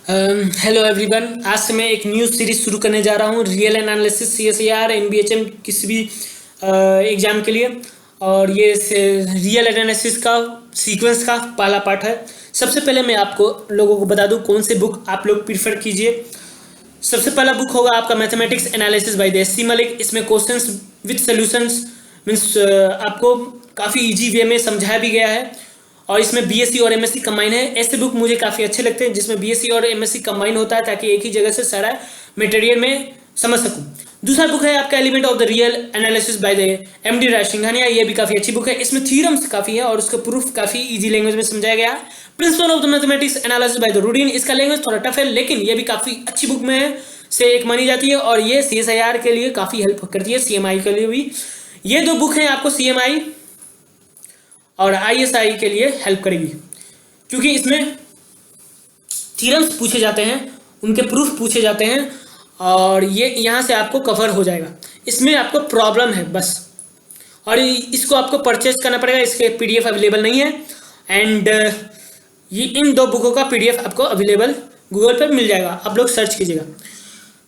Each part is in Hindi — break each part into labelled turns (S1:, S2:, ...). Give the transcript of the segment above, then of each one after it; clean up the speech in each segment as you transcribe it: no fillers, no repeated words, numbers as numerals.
S1: Hello everyone. आज से मैं एक न्यू सीरीज शुरू करने जा रहा हूँ, रियल एनालिसिस CSIR NBHM किसी भी एग्ज़ाम के लिए। और ये रियल एनालिसिस का सीक्वेंस का पहला पार्ट है। सबसे पहले मैं आपको लोगों को बता दूँ कौन से बुक आप लोग प्रीफर कीजिए। सबसे पहला बुक होगा आपका mathematics analysis by the SC Malik. इसमें क्वेश्चंस विद सॉल्यूशंस मीन्स आपको काफ़ी इजी वे में समझाया भी गया है। और इसमें BSc और MSc कंबाइन है। ऐसे बुक मुझे काफ़ी अच्छे लगते हैं जिसमें BSc और MSc कंबाइन होता है, ताकि एक ही जगह से सारा मटेरियल में समझ सकूं। दूसरा बुक है आपका element of the real analysis by the MD राज सिंघानिया। ये भी काफ़ी अच्छी बुक है। इसमें थ्योरम्स काफ़ी है और उसका प्रूफ काफ़ी इजी लैंग्वेज में समझाया गया है। Principle of the mathematics analysis by the Rudin, इसका लैंग्वेज थोड़ा टफ है लेकिन ये भी काफ़ी अच्छी बुक में है से एक मानी जाती है। और ये CSIR के लिए काफ़ी हेल्प करती है, CMI के लिए भी। ये दो बुक हैं आपको CMI और ISI के लिए हेल्प करेगी, क्योंकि इसमें थ्योरम्स पूछे जाते हैं, उनके प्रूफ पूछे जाते हैं और ये यहाँ से आपको कवर हो जाएगा। इसमें आपको प्रॉब्लम है बस, और इसको आपको परचेज करना पड़ेगा। इसके PDF अवेलेबल नहीं है। एंड ये इन दो बुकों का PDF आपको अवेलेबल गूगल पर मिल जाएगा, आप लोग सर्च कीजिएगा।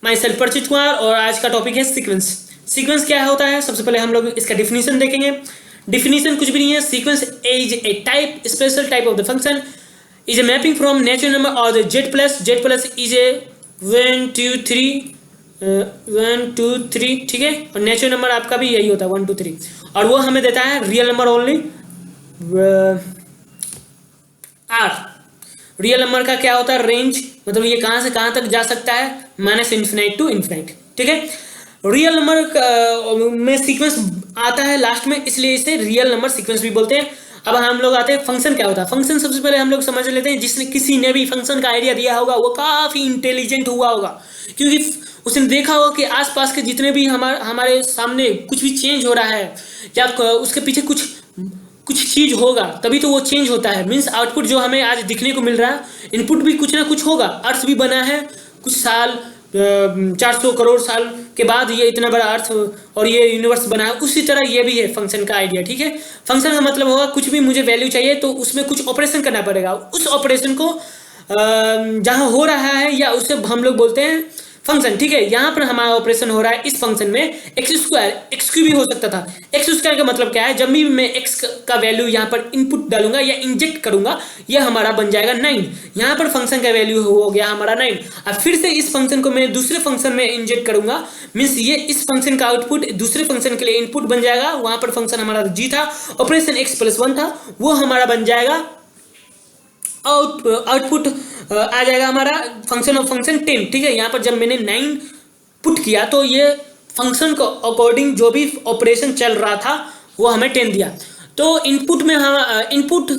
S1: माई सेल्फ परिचित कुमार, और आज का टॉपिक है सीक्वेंस। सीक्वेंस क्या होता है, सबसे पहले हम लोग इसका डिफिनीशन देखेंगे। डिफिनीशन कुछ भी नहीं है। Sequence is a type, special type of the function, is a mapping from natural number और द Z+ इज ए 1 2 3, ठीक है। और नेचुरल नंबर आपका भी यही होता है 1 2 3, और वो हमें देता है real number only R। Real number का क्या होता है, रेंज, मतलब ये कहाँ से कहाँ तक जा सकता है, -∞ to ∞, ठीक है। रियल नंबर में सीक्वेंस आता है लास्ट में, इसलिए इसे रियल नंबर सीक्वेंस भी बोलते हैं। अब हम लोग आते हैं फंक्शन क्या होता है। फंक्शन सबसे पहले हम लोग समझ लेते हैं। जिसने किसी ने भी फंक्शन का आइडिया दिया होगा वो काफ़ी इंटेलिजेंट हुआ होगा, क्योंकि उसने देखा होगा कि आसपास के जितने भी हमारे सामने कुछ भी चेंज हो रहा है या उसके पीछे कुछ चीज़ होगा, तभी तो वो चेंज होता है। मीन्स आउटपुट जो हमें आज दिखने को मिल रहा है, इनपुट भी कुछ ना कुछ होगा। अर्थ भी बना है कुछ साल 400 करोड़ साल के बाद ये इतना बड़ा अर्थ और ये यूनिवर्स बना है। उसी तरह ये भी है फंक्शन का आइडिया, ठीक है। फंक्शन का मतलब होगा कुछ भी मुझे वैल्यू चाहिए तो उसमें कुछ ऑपरेशन करना पड़ेगा। उस ऑपरेशन को जहाँ हो रहा है या उसे हम लोग बोलते हैं फंक्शन, ठीक है। यहाँ पर हमारा ऑपरेशन हो रहा है इस फंक्शन में x² भी हो सकता था। x² का मतलब क्या है, जब भी मैं x का वैल्यू यहाँ पर इनपुट डालूंगा या इंजेक्ट करूंगा, यह हमारा बन जाएगा 9। यहाँ पर फंक्शन का वैल्यू हो गया हमारा 9। अब फिर से इस फंक्शन को मैं दूसरे फंक्शन में इंजेक्ट करूंगा, मीन्स ये इस फंक्शन का आउटपुट दूसरे फंक्शन के लिए इनपुट बन जाएगा। वहाँ पर फंक्शन हमारा g था, ऑपरेशन x+1 था, वो हमारा बन जाएगा आउटपुट आ जाएगा हमारा फंक्शन ऑफ फंक्शन 10, ठीक है। यहाँ पर जब मैंने 9 पुट किया तो ये फंक्शन को अकॉर्डिंग जो भी ऑपरेशन चल रहा था वो हमें 10 दिया। तो इनपुट में हम इनपुट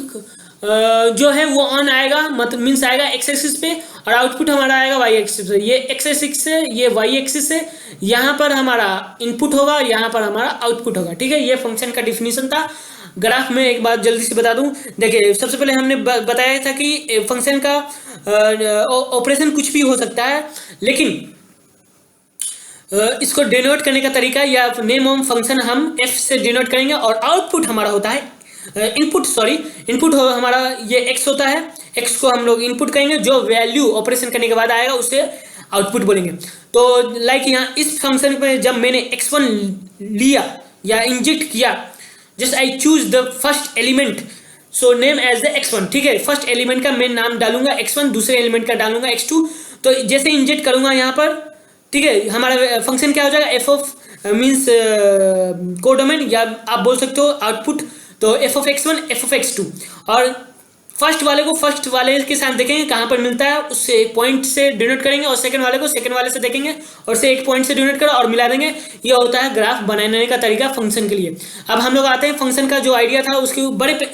S1: जो है वो ऑन आएगा, मतलब मीन्स आएगा x एक्सिस पे, और आउटपुट हमारा आएगा y एक्सिस पे। ये x एक्सिस से, ये y एक्सिस से, यहाँ पर हमारा इनपुट होगा और यहाँ पर हमारा आउटपुट होगा, ठीक है। ये फंक्शन का डिफिनीशन था। ग्राफ में एक बात जल्दी से बता दूं, देखिए सबसे पहले हमने बताया था कि फंक्शन का ऑपरेशन कुछ भी हो सकता है, लेकिन इसको डिनोट करने का तरीका या नेम ऑफ फंक्शन हम f से डिनोट करेंगे, और आउटपुट हमारा होता है इनपुट हमारा ये x होता है। x को हम लोग इनपुट करेंगे, जो वैल्यू ऑपरेशन करने के बाद आएगा उसे आउटपुट बोलेंगे। तो लाइक यहाँ इस फंक्शन पे जब मैंने x1 लिया या इंजेक्ट किया, just I choose the first element, so name as the x1, ठीक है। फर्स्ट एलिमेंट का मैं नाम डालूंगा x1, दूसरे एलिमेंट का डालूंगा x2। तो जैसे इंजेक्ट करूंगा यहाँ पर, ठीक है, हमारा फंक्शन क्या हो जाएगा, f ऑफ मीन्स कोडोमेन, या आप बोल सकते हो आउटपुट। तो f of x1 f of x2, और फर्स्ट वाले को फर्स्ट वाले के साथ देखेंगे कहाँ पर मिलता है, उससे एक पॉइंट से डिनोट करेंगे, और सेकंड वाले को सेकंड वाले से देखेंगे और से एक पॉइंट से डिनोट करो और मिला देंगे। ये होता है ग्राफ बनाने का तरीका फंक्शन के लिए। अब हम लोग आते हैं फंक्शन का जो आइडिया था उसके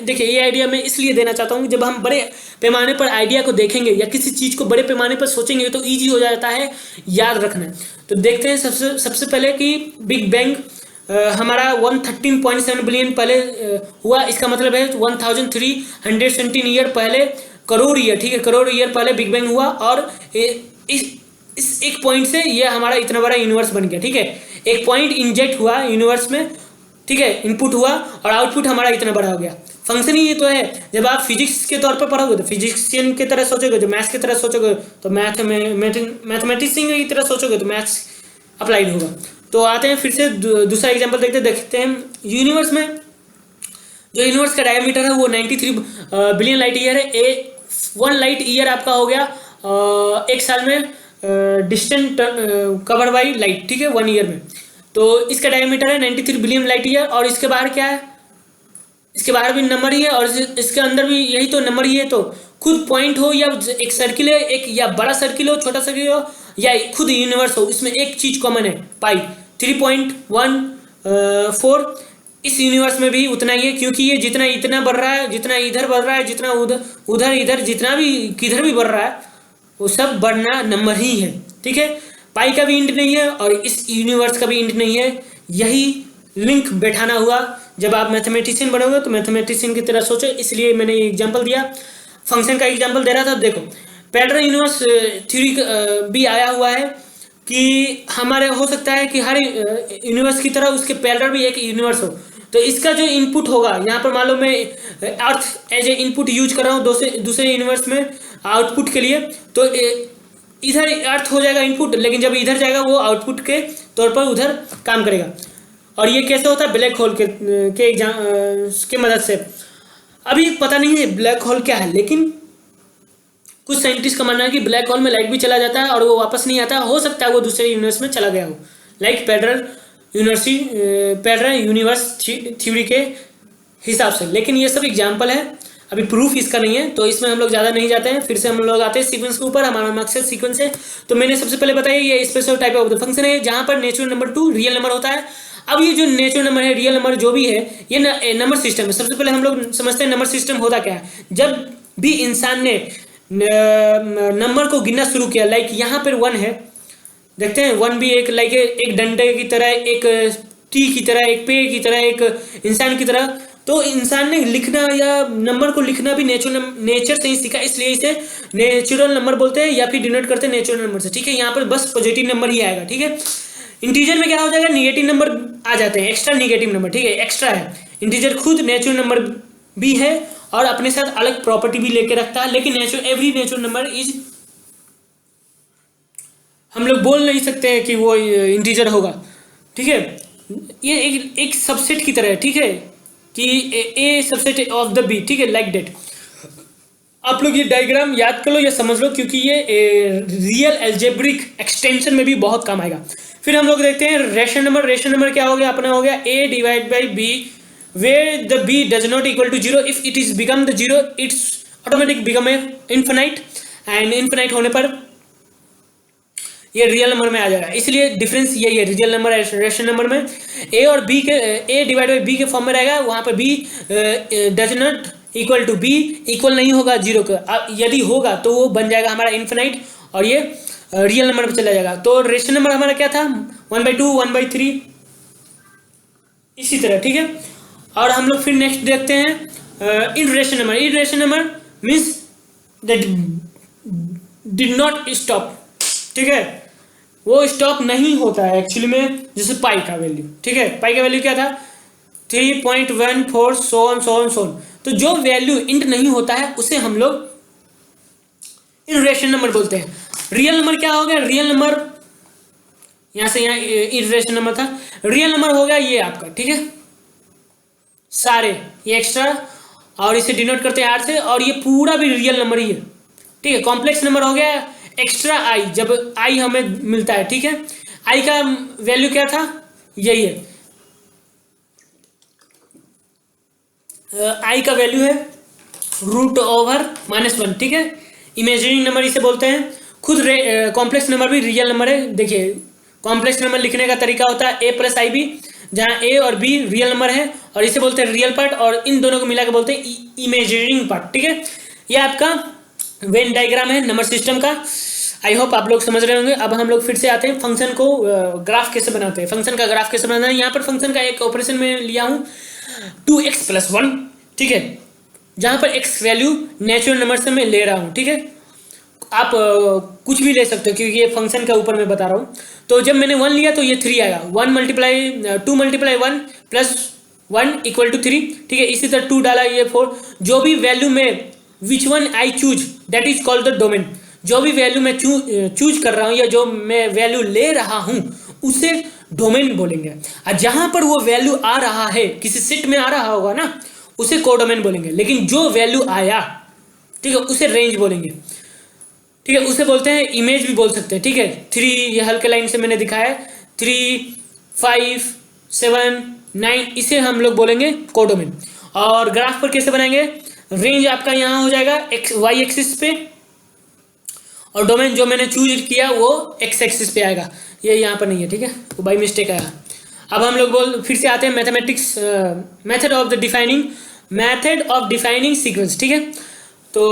S1: देखिए, ये आइडिया मैं इसलिए देना चाहता हूँ, जब हम बड़े पैमाने पर आइडिया को देखेंगे या किसी चीज़ को बड़े पैमाने पर सोचेंगे तो ईजी हो जाता है याद रखना। तो देखते हैं सबसे पहले कि बिग बैंग हमारा 113.7 बिलियन पहले हुआ। इसका मतलब है 1317 ईयर पहले, करोड़ ईयर, ठीक है, करोड़ ईयर पहले बिग बैंग हुआ, और इस एक पॉइंट से ये हमारा इतना बड़ा यूनिवर्स बन गया, ठीक है। एक पॉइंट इंजेक्ट हुआ यूनिवर्स में, ठीक है, इनपुट हुआ और आउटपुट हमारा इतना बड़ा हो गया। फंक्शन ही ये तो है। जब आप फिजिक्स के तौर पर पढ़ोगे तो फिजिक्सियन की तरह सोचोगे, जो मैथ्स की तरह सोचोगे तो मैथमेटिशियन की तरह सोचोगे तो मैथ्स अप्लाइड होगा। तो आते हैं फिर से दूसरा एग्जाम्पल देखते हैं। यूनिवर्स में जो यूनिवर्स का डायमीटर है वो 93 बिलियन लाइट ईयर है। 1 लाइट ईयर आपका हो गया एक साल में डिस्टेंट कवर बाई लाइट, ठीक है, 1 ईयर में। तो इसका डायमीटर है 93 बिलियन लाइट ईयर। और इसके बाहर क्या है, इसके बाहर भी नंबर ही है और इसके अंदर भी यही तो नंबर ही है। तो खुद पॉइंट हो या एक सर्किल है, एक या बड़ा सर्किल हो, छोटा सर्किल हो, या खुद यूनिवर्स हो, इसमें एक चीज कॉमन है, पाई 3.14। इस यूनिवर्स में भी उतना ही है, क्योंकि ये जितना इतना बढ़ रहा है, जितना इधर बढ़ रहा है, जितना उधर इधर जितना भी किधर भी बढ़ रहा है, वो सब बढ़ना नंबर ही है, ठीक है। पाई का भी इंट नहीं है और इस यूनिवर्स का भी इंट नहीं है। यही लिंक बैठाना हुआ। जब आप मैथमेटिशियन बनोगे तो मैथमेटिशियन की तरह सोचो, इसलिए मैंने एग्जांपल दिया, फंक्शन का एग्जांपल दे रहा था। देखो पैरेलल यूनिवर्स थ्योरी भी आया हुआ है कि हमारे हो सकता है कि हर यूनिवर्स की तरह उसके पैरेलल भी एक यूनिवर्स हो। तो इसका जो इनपुट होगा, यहाँ पर मान लो मैं अर्थ एज ए इनपुट यूज कर रहा हूँ दूसरे यूनिवर्स में आउटपुट के लिए, तो इधर अर्थ हो जाएगा इनपुट, लेकिन जब इधर जाएगा वो आउटपुट के तौर पर उधर काम करेगा। और ये कैसे होता है, ब्लैक होल के मदद से। अभी पता नहीं है ब्लैक होल क्या है, लेकिन कुछ साइंटिस्ट का मानना है कि ब्लैक होल में लाइट भी चला जाता है और वो वापस नहीं आता। हो सकता है वो दूसरे यूनिवर्स में चला गया हो, लाइक पैरेलल यूनिवर्स थ्योरी के हिसाब से। लेकिन ये सब एग्जाम्पल है, अभी प्रूफ इसका नहीं है, तो इसमें हम लोग ज़्यादा नहीं जाते हैं। फिर से हम लोग आते हैं सीक्वेंस के ऊपर। हमारा मकसद सीक्वेंस है। तो मैंने सबसे पहले बताया ये special type of the function है जहाँ पर नेचुरल नंबर 2 रियल नंबर होता है। अब ये जो नेचुरल नंबर है, रियल नंबर जो भी है, ये नंबर सिस्टम है। सबसे पहले हम लोग समझते हैं नंबर सिस्टम होता क्या है। जब भी इंसान ने नंबर को गिनना शुरू किया, लाइक यहाँ पर 1 है, देखते हैं 1 भी एक लाइक एक डंडे की तरह, एक ट्री की तरह, एक पेड़ की तरह, एक इंसान की तरह। तो इंसान ने लिखना या नंबर को लिखना भी नेचर से ही सीखा, इसलिए इसे नेचुरल नंबर बोलते हैं या फिर डिनोट करते हैं नेचुरल नंबर से, ठीक है। यहाँ पर बस पॉजिटिव नंबर ही आएगा, ठीक है। इंटीजर में क्या हो जाएगा, निगेटिव नंबर आ जाते हैं, एक्स्ट्रा निगेटिव नंबर, ठीक है, एक्स्ट्रा है। इंटीजर खुद नेचुरल नंबर भी है और अपने साथ अलग प्रॉपर्टी भी लेके रखता है, लेकिन एवरी नेचुरल नंबर इज, हम लोग बोल नहीं सकते हैं कि वो इंटीजर होगा, ठीक है। ये एक सबसेट की तरह है, ठीक है, कि ए सबसेट ऑफ द बी, ठीक है, लाइक डेट। आप लोग ये डायग्राम याद कर लो या समझ लो, क्योंकि ये रियल एल्जेब्रिक एक्सटेंशन में भी बहुत काम आएगा। फिर हम लोग देखते हैं रेशनल नंबर। रेशनल नंबर क्या हो गया, अपना हो गया a divide by b where the b does not equal to 0। If it is become the 0 it's automatic become a infinite, and infinite होने पर ये रियल नंबर में आ जाएगा। इसलिए डिफरेंस यही है रियल नंबर रेशनल नंबर में। a और b के a डिवाइड बाई b के फॉर्म में रहेगा, वहाँ पर b does not equal to b equal नहीं होगा 0 का। यदि होगा तो वो बन जाएगा हमारा इन्फिनाइट और ये रियल नंबर पे चला जाएगा। तो रेशनल नंबर हमारा क्या था, 1/2, 1/3, इसी तरह, ठीक है। और हम लोग फिर नेक्स्ट देखते हैं irrational number. Irrational number means that did not stop, ठीक है, वो स्टॉप नहीं होता है एक्चुअली में, जैसे पाई का वैल्यू, ठीक है। पाई का वैल्यू क्या था, 3.14 सो ऑन। तो जो वैल्यू इंट नहीं होता है उसे हम लोग इरेशनल नंबर बोलते हैं। रियल नंबर क्या हो गया, रियल नंबर यहां से यहाँ इरेशनल नंबर था, रियल नंबर हो गया ये आपका, ठीक है, सारे ये एक्स्ट्रा, और इसे डिनोट करते हैं आर से, और ये पूरा भी रियल नंबर ही है, ठीक है। कॉम्प्लेक्स नंबर हो गया एक्स्ट्रा आई, जब आई हमें मिलता है, ठीक है। आई का वैल्यू क्या था, यही है, आई का वैल्यू है √(-1), ठीक है। इमेजिनरी नंबर इसे बोलते हैं। खुद कॉम्प्लेक्स नंबर भी रियल नंबर है। देखिए कॉम्प्लेक्स नंबर लिखने का तरीका होता है a + ib, जहाँ a और b रियल नंबर है और इसे बोलते हैं रियल पार्ट, और इन दोनों को मिला के बोलते हैं इमेजिनरी पार्ट, ठीक है। ये आपका वेन डायग्राम है नंबर सिस्टम का। आई होप आप लोग समझ रहे होंगे। अब हम लोग फिर से आते हैं फंक्शन को ग्राफ कैसे बनाते हैं। फंक्शन का ग्राफ कैसे बनाना है, यहाँ पर फंक्शन का एक ऑपरेशन में लिया हूँ 2x + 1, ठीक है, जहाँ पर x वैल्यू नेचुरल नंबर से मैं ले रहा हूँ, ठीक है। आप कुछ भी ले सकते हो क्योंकि ये फंक्शन का ऊपर मैं बता रहा हूँ। तो जब मैंने 1 लिया तो ये 3 आएगा, 2 × 1 + 1 इक्वल टू 3, ठीक है। इसी तरह 2 डाला, ये 4। जो भी वैल्यू में which one I choose that is called the domain. जो भी वैल्यू मैं चूज कर रहा हूँ या जो मैं वैल्यू ले रहा हूँ उसे डोमेन बोलेंगे। और जहां पर वो वैल्यू आ रहा है, किसी सेट में आ रहा होगा ना, उसे कोडोमेन बोलेंगे। लेकिन जो वैल्यू आया, ठीक है, उसे रेंज बोलेंगे, ठीक है। उसे बोलते हैं इमेज भी बोल सकते हैं, ठीक है। 3 ये हल्के लाइन से मैंने दिखाया है, 3, 5, 7, 9, इसे हम लोग बोलेंगे कोडोमेन। और ग्राफ पर कैसे बनाएंगे? रेंज आपका यहाँ हो जाएगा वाई एक्सिस पे, और डोमेन जो मैंने चूज किया वो एक्स एक्सिस पे आएगा। ये यहाँ पर नहीं है, ठीक है, वो बाई मिस्टेक आया। अब हम लोग फिर से आते हैं mathematics, method of defining sequence, ठीक है। तो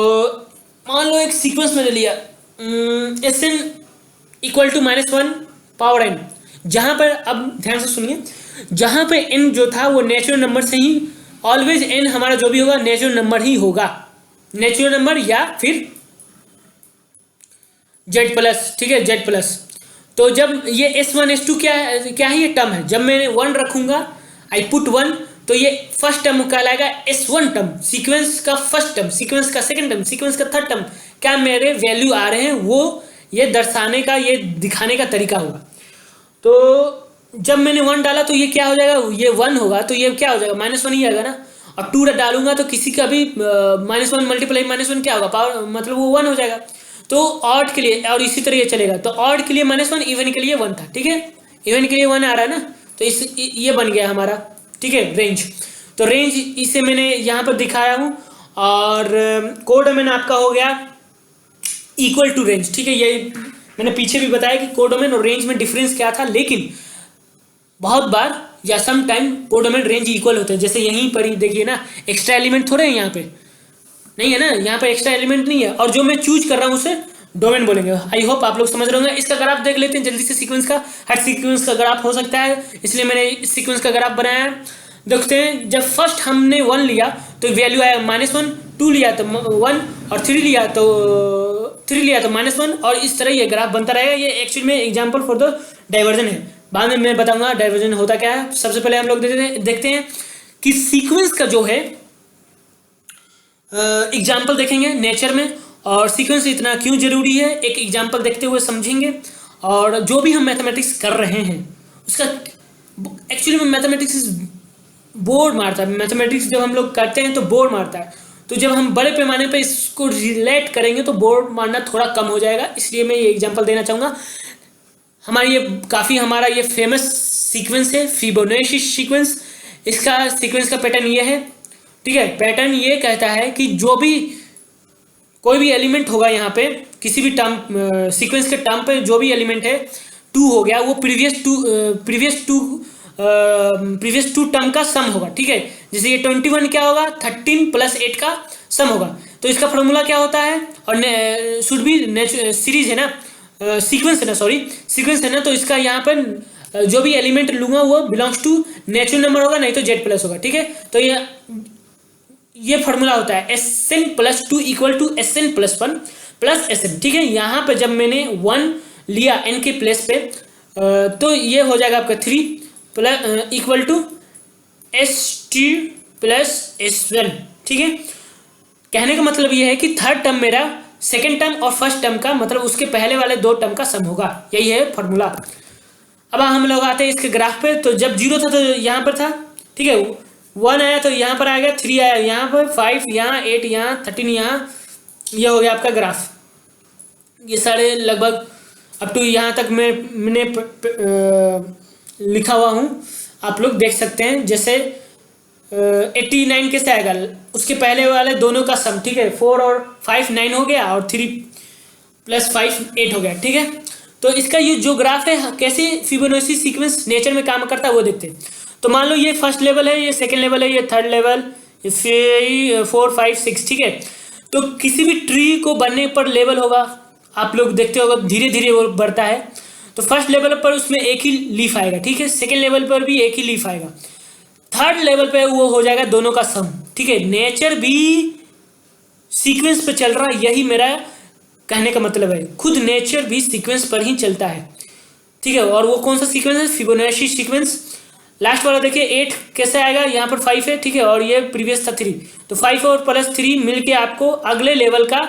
S1: मान लो एक सीक्वेंस मैंने लिया, S N equal to -1 power n, जहाँ पर, अब ध्यान से सुनिए, जहाँ पे n जो था वो नेचुरल नंबर से ही, ऑलवेज n हमारा जो भी होगा नेचुरल नंबर ही होगा, नेचुरल नंबर या फिर जेड प्लस, ठीक है, जेड प्लस। तो जब ये S1 S2 क्या है, ये टर्म है। जब मैं 1 रखूंगा, आई पुट 1, तो ये फर्स्ट टर्म कहलाएगा S1 टर्म, सीक्वेंस का फर्स्ट टर्म, सीक्वेंस का सेकंड टर्म, सीक्वेंस का थर्ड टर्म। क्या मेरे वैल्यू आ रहे हैं वो ये दर्शाने का, ये दिखाने का तरीका होगा। तो जब मैंने 1 डाला तो ये क्या हो जाएगा, ये 1 होगा, तो ये क्या हो जाएगा, -1 ही आएगा ना। और 2 डालूंगा तो किसी का भी -1 मल्टीप्लाई -1 क्या होगा, पावर, मतलब वो 1 हो जाएगा। तो ऑड के लिए, और इसी तरह ये चलेगा। तो ऑड के लिए -1, इवन के लिए 1 था, ठीक है, इवन के लिए 1 आ रहा है ना, तो ये बन गया हमारा, ठीक है, रेंज। तो रेंज इसे मैंने यहाँ पर दिखाया हूँ। और कोडोमेन आपका हो गया इक्वल टू रेंज, ठीक है। ये मैंने पीछे भी बताया कि कोडोमेन और रेंज में डिफरेंस क्या था, लेकिन बहुत बार या some time codomain range equal होते हैं। जैसे यहीं पर ही देखिए ना, एक्स्ट्रा एलिमेंट थोड़े हैं यहाँ पे, नहीं है ना, यहाँ पे एक्स्ट्रा एलिमेंट नहीं है, और जो मैं चूज कर रहा हूँ उसे डोमेन बोलेंगे। आई होप आप लोग समझ रहे होंगे। इसका ग्राफ देख लेते हैं जल्दी से, सीक्वेंस का, हर सीक्वेंस का ग्राफ हो सकता है, इसलिए मैंने इस सीक्वेंस का ग्राफ बनाया है। देखते हैं, जब फर्स्ट हमने 1 लिया तो वैल्यू आया -1, 2 लिया तो 1, और 3 लिया तो -1, और इस तरह ये ग्राफ बनता रहेगा। ये एक्चुअली में एग्जाम्पल फॉर द डाइवर्जन है, बाद में मैं बताऊंगा डाइवर्जन होता क्या है। सबसे पहले हम लोग देखते हैं कि सीक्वेंस का जो है एग्जाम्पल देखेंगे नेचर में, और सीक्वेंस इतना क्यों जरूरी है एक एग्जाम्पल देखते हुए समझेंगे। और जो भी हम मैथमेटिक्स कर रहे हैं उसका एक्चुअली में मैथमेटिक्स बोर्ड मारता है। मैथमेटिक्स जब हम लोग करते हैं तो बोर्ड मारता है, तो जब हम बड़े पैमाने पे इसको रिलेट करेंगे तो बोर्ड मारना थोड़ा कम हो जाएगा। इसलिए मैं ये एग्जाम्पल देना चाहूँगा। हमारा ये फेमस सीक्वेंस है, फिबोनाची सीक्वेंस। इसका सीक्वेंस का पैटर्न ये है, ठीक है। पैटर्न ये कहता है कि जो भी कोई भी एलिमेंट होगा यहाँ पे, किसी भी टर्म सीक्वेंस के टर्म पे जो भी एलिमेंट है, 2 हो गया, वो प्रीवियस टू टर्म का सम होगा, ठीक है। जैसे ये 21 क्या होगा, 13 + 8 का सम होगा। तो इसका फॉर्मूला क्या होता है, और शुड बी सीरीज है ना, सीक्वेंस है ना, सीक्वेंस है ना। तो इसका यहाँ पर जो भी एलिमेंट लूंगा वो बिलोंग्स टू नेचुरल नंबर होगा, नहीं तो जेड प्लस होगा, ठीक है। तो ये फॉर्मूला होता है Sn + 2 = Sn + 1 + Sn, ठीक है। यहाँ पे जब मैंने 1 लिया n के प्लेस पे, तो ये हो जाएगा आपका 3 = St + S1, ठीक है। कहने का मतलब ये है कि थर्ड टर्म मेरा सेकेंड टर्म और फर्स्ट टर्म का, मतलब उसके पहले वाले 2 टर्म का सम होगा, यही है फॉर्मूला। अब हम लोग आते हैं इसके ग्राफ पे। तो जब 0 था तो यहाँ पर था, ठीक है, 1 आया तो यहाँ पर आ गया, 3 आया यहाँ पर, 5 यहाँ, 8 यहाँ, 13 यहाँ, ये हो गया आपका ग्राफ। ये सारे लगभग अप टू यहाँ तक मैंने लिखा हुआ हूँ, आप लोग देख सकते हैं। जैसे 89 कैसे आएगा, उसके पहले वाले दोनों का सम, ठीक है, 4 और 5 9 हो गया, और 3 + 5 8 हो गया, ठीक है। तो इसका ये जो ग्राफ है, कैसे फिबोनाची सीक्वेंस नेचर में काम करता है वो देखते हैं। तो मान लो ये फर्स्ट लेवल है, ये सेकंड लेवल है, ये थर्ड लेवल, ये 4 5 6, ठीक है। तो किसी भी ट्री को बनने पर लेवल होगा, आप लोग देखते होगा धीरे धीरे वो बढ़ता है। तो फर्स्ट लेवल पर उसमें एक ही लीफ आएगा, ठीक है, सेकंड लेवल पर भी एक ही लीफ आएगा, थर्ड लेवल पे वो हो जाएगा दोनों का सम, ठीक है। नेचर भी सीक्वेंस पे चल रहा है, यही मेरा कहने का मतलब है। खुद नेचर भी सीक्वेंस पर ही चलता है, ठीक है। और वो कौन सा सीक्वेंस है, फिबोनाची सीक्वेंस। लास्ट वाला देखिए 8 कैसे आएगा, यहाँ पर 5 है, ठीक है, और ये प्रीवियस था 3, तो 5 और +3 मिलके आपको अगले लेवल का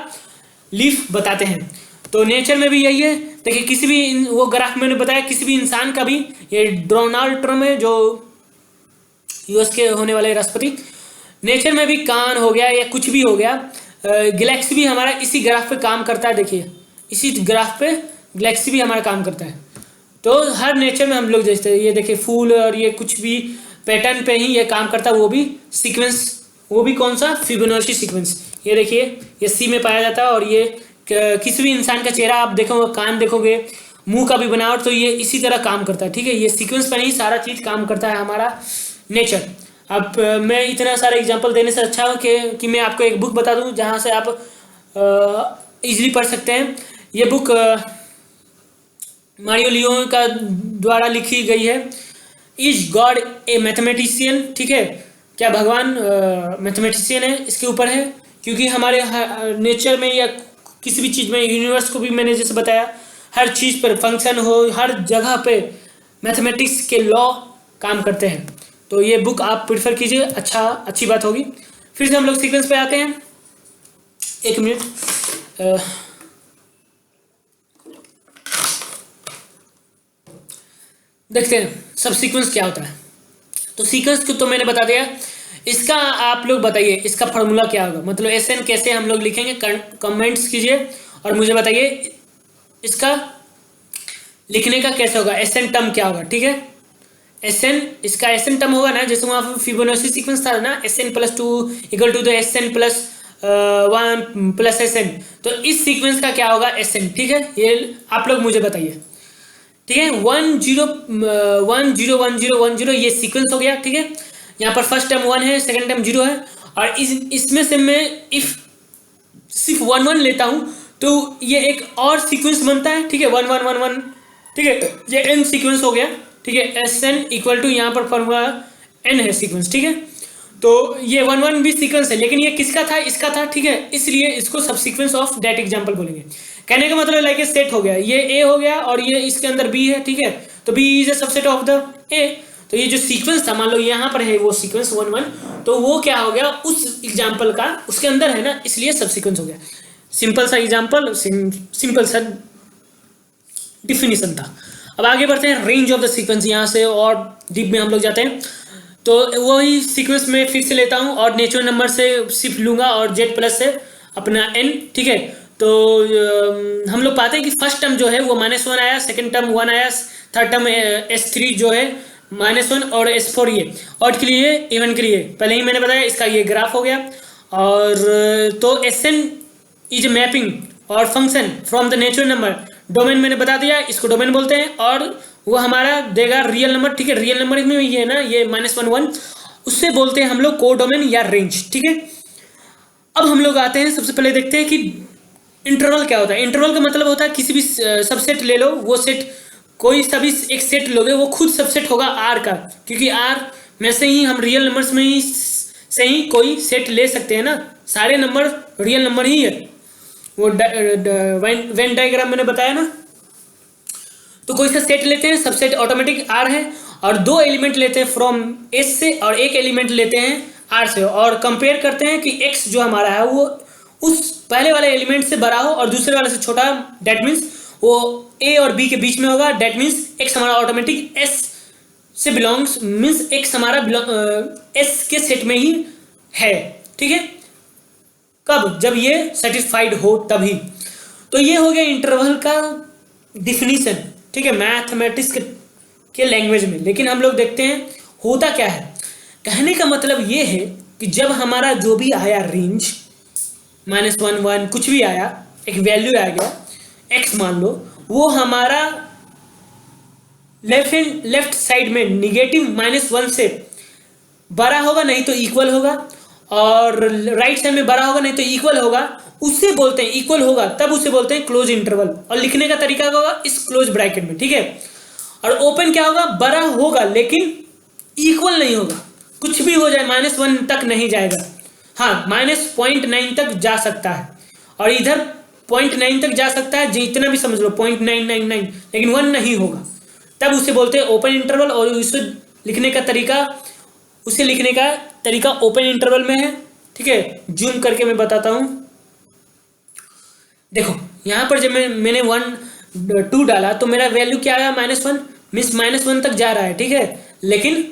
S1: लीफ बताते हैं। तो नेचर में भी यही है। देखिए किसी भी वो ग्राफ मैंने बताया, किसी भी इंसान का भी, ये डोनाल्ड ट्रम्प है जो यूएस के होने वाले राष्ट्रपति, नेचर में भी कान हो गया या कुछ भी हो गया, गैलेक्सी भी हमारा इसी ग्राफ पे काम करता है। देखिए इसी ग्राफ पे गैलेक्सी भी हमारा काम करता है। तो हर नेचर में हम लोग जैसे ये देखिए फूल और ये कुछ भी पैटर्न पे ही ये काम करता है। वो भी सीक्वेंस, वो भी कौन सा, फिबोनाची सीक्वेंस। ये देखिए ये सी में पाया जाता है। और ये किसी भी इंसान का चेहरा आप देखोगे, कान देखोगे, मुंह का भी बनावट, तो ये इसी तरह काम करता है, ठीक है। ये सीक्वेंस पर ही सारा चीज़ काम करता है हमारा नेचर। अब मैं इतना सारा एग्जांपल देने से अच्छा हो कि मैं आपको एक बुक बता दूं जहां से आप इजीली पढ़ सकते हैं। ये बुक मारियो लियो का द्वारा लिखी गई है, इज गॉड ए मैथमेटिशियन, ठीक है, क्या भगवान मैथमेटिशियन है, इसके ऊपर है। क्योंकि हमारे नेचर में या किसी भी चीज़ में, यूनिवर्स को भी मैंने जैसे बताया, हर चीज़ पर फंक्शन हो, हर जगह पे मैथमेटिक्स के लॉ काम करते हैं। तो ये बुक आप प्रेफर कीजिए, अच्छी बात होगी। फिर से हम लोग सीक्वेंस पे आते हैं। एक मिनट, देखते हैं सब सीक्वेंस क्या होता है। तो सीक्वेंस को तो मैंने बता दिया, इसका आप लोग बताइए इसका फॉर्मूला क्या होगा, मतलब SN कैसे हम लोग लिखेंगे, कमेंट्स कीजिए और मुझे बताइए इसका लिखने का कैसे होगा, SN टर्म क्या होगा, ठीक है। SN, इसका SN टर्म होगा ना, जैसे वहाँ पर फिबोनाची सीक्वेंस था ना, SN+2 = तो SN+1 + SN, तो इस सीक्वेंस का क्या होगा SN, ठीक है। ये आप लोग मुझे बताइए, ठीक है। 1 0 1 0 1 0 1 0 ये सीक्वेंस हो गया, ठीक है। यहाँ पर फर्स्ट टर्म 1 है, सेकंड टर्म 0 है, और इसमें से मैं इफ सिर्फ 1 1 लेता हूँ तो ये एक और सीक्वेंस बनता है, ठीक है, 1 1 1 1, ठीक है, ये n सीक्वेंस हो गया, ठीक है। SN = यहाँ पर फॉर्मूला n है सीक्वेंस, ठीक है। तो ये 1 1 भी सीक्वेंस है, लेकिन ये किसका था, इसका था, ठीक है, इसलिए इसको सब सीक्वेंस ऑफ दैट एग्जाम्पल बोलेंगे। कहने का मतलब लाइक सेट हो गया, ये A हो गया और ये इसके अंदर B है, ठीक है, तो B is a subset of the A। तो ये जो सीक्वेंस था, मान लो यहाँ पर है वो सीक्वेंस 1 1, तो वो क्या हो गया उस एग्जाम्पल का, उसके अंदर है ना, इसलिए सब सीक्वेंस हो गया। सिंपल सा एग्जाम्पल, सिंपल सा डिफिनीशन था। अब आगे बढ़ते हैं, रेंज ऑफ द सीक्वेंस, यहाँ से और डीप में हम लोग जाते हैं। तो वही सीक्वेंस में फिर से लेता हूँ और नेचुरल नंबर से सिर्फ लूँगा और Z+ से अपना n, ठीक है। तो हम लोग पाते हैं कि फर्स्ट टर्म जो है वो -1 आया, सेकंड टर्म 1 आया, थर्ड टर्म S3 जो है -1 और S4 ये ऑड के लिए, इवन के लिए पहले ही मैंने बताया, इसका ये ग्राफ हो गया। और तो SN इज मैपिंग और function from the natural number, domain मैंने बता दिया, इसको डोमेन बोलते हैं, और वो हमारा देगा रियल नंबर, ठीक है। रियल नंबर में ये है ना, ये -1 1, उससे बोलते हैं हम लोग को डोमेन या रेंज, ठीक है। अब हम लोग आते हैं, सबसे पहले देखते हैं कि इंटरवल क्या होता है। इंटरवल का मतलब होता है किसी भी सबसेट ले लो, वो सेट कोई सा भी एक सेट लोगे वो खुद सबसेट होगा R का, क्योंकि R में से ही हम रियल नंबर्स में ही से ही कोई सेट ले सकते हैं ना, सारे नंबर रियल नंबर ही है। वो वेन डायग्राम मैंने बताया ना। तो कोई सा सेट लेते हैं, सबसेट ऑटोमेटिक R है, और 2 एलिमेंट लेते हैं फ्रॉम S से और 1 एलिमेंट लेते हैं R से, और कंपेयर करते हैं कि X जो हमारा है वो उस पहले वाले एलिमेंट से बड़ा हो और दूसरे वाले से छोटा, डेट मीन्स वो A और B के बीच में होगा, डेट मीन्स X हमारा ऑटोमेटिक S से बिलोंग्स, मीन्स X हमारा S के सेट में ही है, ठीक है। कब, जब ये सेटिस्फाइड हो तभी। तो ये हो गया इंटरवल का डिफिनीशन, ठीक है, मैथमेटिक्स के लैंग्वेज में। लेकिन हम लोग देखते हैं होता क्या है। कहने का मतलब ये है कि जब हमारा जो भी आया रेंज -1 1 कुछ भी आया, एक वैल्यू आ गया x मान लो, वो हमारा लेफ्ट साइड में निगेटिव -1 से बड़ा होगा, नहीं तो इक्वल होगा, और राइट साइड में बड़ा होगा नहीं तो इक्वल होगा, उससे बोलते हैं इक्वल होगा, तब उसे बोलते हैं क्लोज इंटरवल। और लिखने का तरीका होगा इस क्लोज ब्रैकेट में, ठीक है। और ओपन क्या होगा, बड़ा होगा लेकिन इक्वल नहीं होगा, कुछ भी हो जाए -1 तक नहीं जाएगा, हाँ -0.9 तक जा सकता है, और इधर 0.9 तक जा सकता है, जितना भी समझ लो 0.999, लेकिन 1 नहीं होगा, तब उसे बोलते हैं ओपन इंटरवल। और उसे लिखने का तरीका, उसे लिखने का तरीका ओपन इंटरवल में है। ठीक है, जूम करके मैं बताता हूँ। देखो यहाँ पर जब मैंने 1 2 डाला तो मेरा वैल्यू क्या आया, -1, मीन्स -1 तक जा रहा है। ठीक है, लेकिन